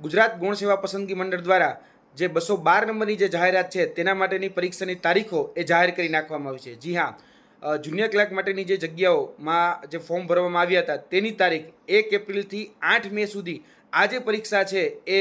ગુજરાત ગૌણ સેવા પસંદગી મંડળ દ્વારા જે 212 નંબરની જે જાહેરાત છે તેના માટેની પરીક્ષાની તારીખો એ જાહેર કરી નાખવામાં આવી છે. જી હા, જુનિયર ક્લાર્ક માટેની જે જગ્યાઓમાં જે ફોર્મ ભરવામાં આવ્યા હતા તેની તારીખ 1 એપ્રિલથી 8 મે સુધી આ જે પરીક્ષા છે એ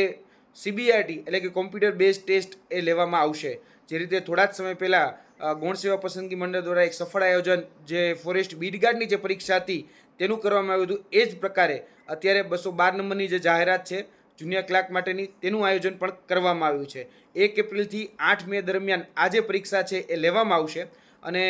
CBRT એટલે કે કોમ્પ્યુટર બેઝ ટેસ્ટ એ લેવામાં આવશે. જે રીતે થોડા જ સમય પહેલાં ગૌણ સેવા પસંદગી મંડળ દ્વારા એક સફળ આયોજન જે ફોરેસ્ટ બીટગાર્ડની જે પરીક્ષા હતી તેનું કરવામાં આવ્યું હતું, એ જ પ્રકારે અત્યારે 212 નંબરની જે જાહેરાત છે જુનિયર ક્લાર્ક માટેની તેનું આયોજન પણ કરવામાં આવ્યું છે. 1 એપ્રિલથી 8 મે દરમિયાન આ જે પરીક્ષા છે એ લેવામાં આવશે અને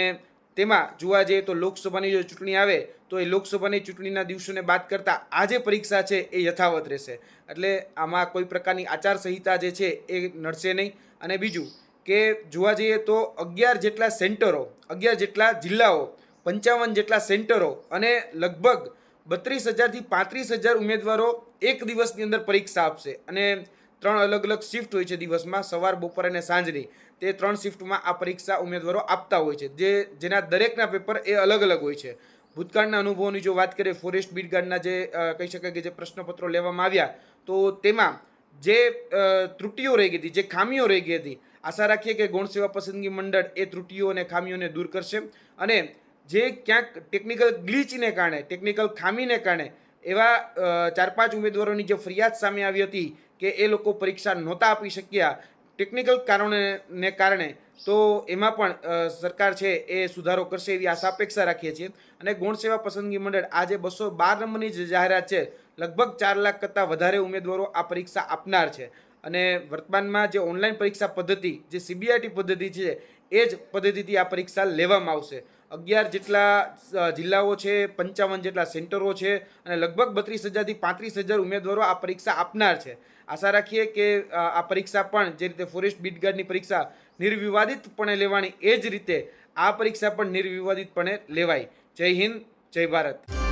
તેમાં જોવા જઈએ તો લોકસભાની જો ચૂંટણી આવે તો એ લોકસભાની ચૂંટણીના દિવસોને બાદ કરતાં આ જે પરીક્ષા છે એ યથાવત રહેશે. એટલે આમાં કોઈ પ્રકારની આચારસંહિતા જે છે એ નડશે નહીં. અને બીજું કે જોવા જઈએ તો 11 જેટલા સેન્ટરો, 11 જેટલા જિલ્લાઓ, 55 જેટલા સેન્ટરો અને લગભગ 32,000 થી 35,000 ઉમેદવારો એક દિવસની અંદર પરીક્ષા આપશે. અને 3 અલગ અલગ શિફ્ટ હોય છે દિવસમાં, સવાર, બપોર અને સાંજની. તે 3 શિફ્ટમાં આ પરીક્ષા ઉમેદવારો આપતા હોય છે, જેના દરેકના પેપર એ અલગ અલગ હોય છે. ભૂતકાળના અનુભવોની જો વાત કરીએ, ફોરેસ્ટ બીટગાર્ડના જે કહી શકાય કે જે પ્રશ્નપત્રો લેવામાં આવ્યા તો તેમાં જે ત્રુટીઓ રહી ગઈ હતી, જે ખામીઓ રહી ગઈ હતી, આશા રાખીએ કે ગૌણ સેવા પસંદગી મંડળ એ ત્રુટીઓ અને ખામીઓને દૂર કરશે. અને જે ક્યાંક ટેકનિકલ ગ્લિચને કારણે, ટેકનિકલ ખામીને કારણે એવા 4-5 ઉમેદવારોની જે ફરિયાદ સામે આવી હતી કે એ લોકો પરીક્ષા નહોતા આપી શક્યા ટેકનિકલ કારણોને કારણે, તો એમાં પણ સરકાર છે એ સુધારો કરશે એવી આશા અપેક્ષા રાખીએ છીએ. અને ગૌણ સેવા પસંદગી મંડળ આજે 212 નંબરની જે જાહેરાત છે, લગભગ 4 લાખ કરતાં વધારે ઉમેદવારો આ પરીક્ષા આપનાર છે. અને વર્તમાનમાં જે ઓનલાઈન પરીક્ષા પદ્ધતિ, જે CBRT પદ્ધતિ છે, એ જ પદ્ધતિથી આ પરીક્ષા લેવામાં આવશે. 11 જેટલા જિલ્લાઓ છે, 55 જેટલા સેન્ટરો છે અને લગભગ 32,000 થી 35,000 ઉમેદવારો આ પરીક્ષા આપનાર છે. આશા રાખીએ કે આ પરીક્ષા પણ જે રીતે ફોરેસ્ટ બીટગાર્ડની પરીક્ષા નિર્વિવાદિતપણે લેવાની, એ જ રીતે આ પરીક્ષા પણ નિર્વિવાદિતપણે લેવાય. જય હિન્દ, જય ભારત.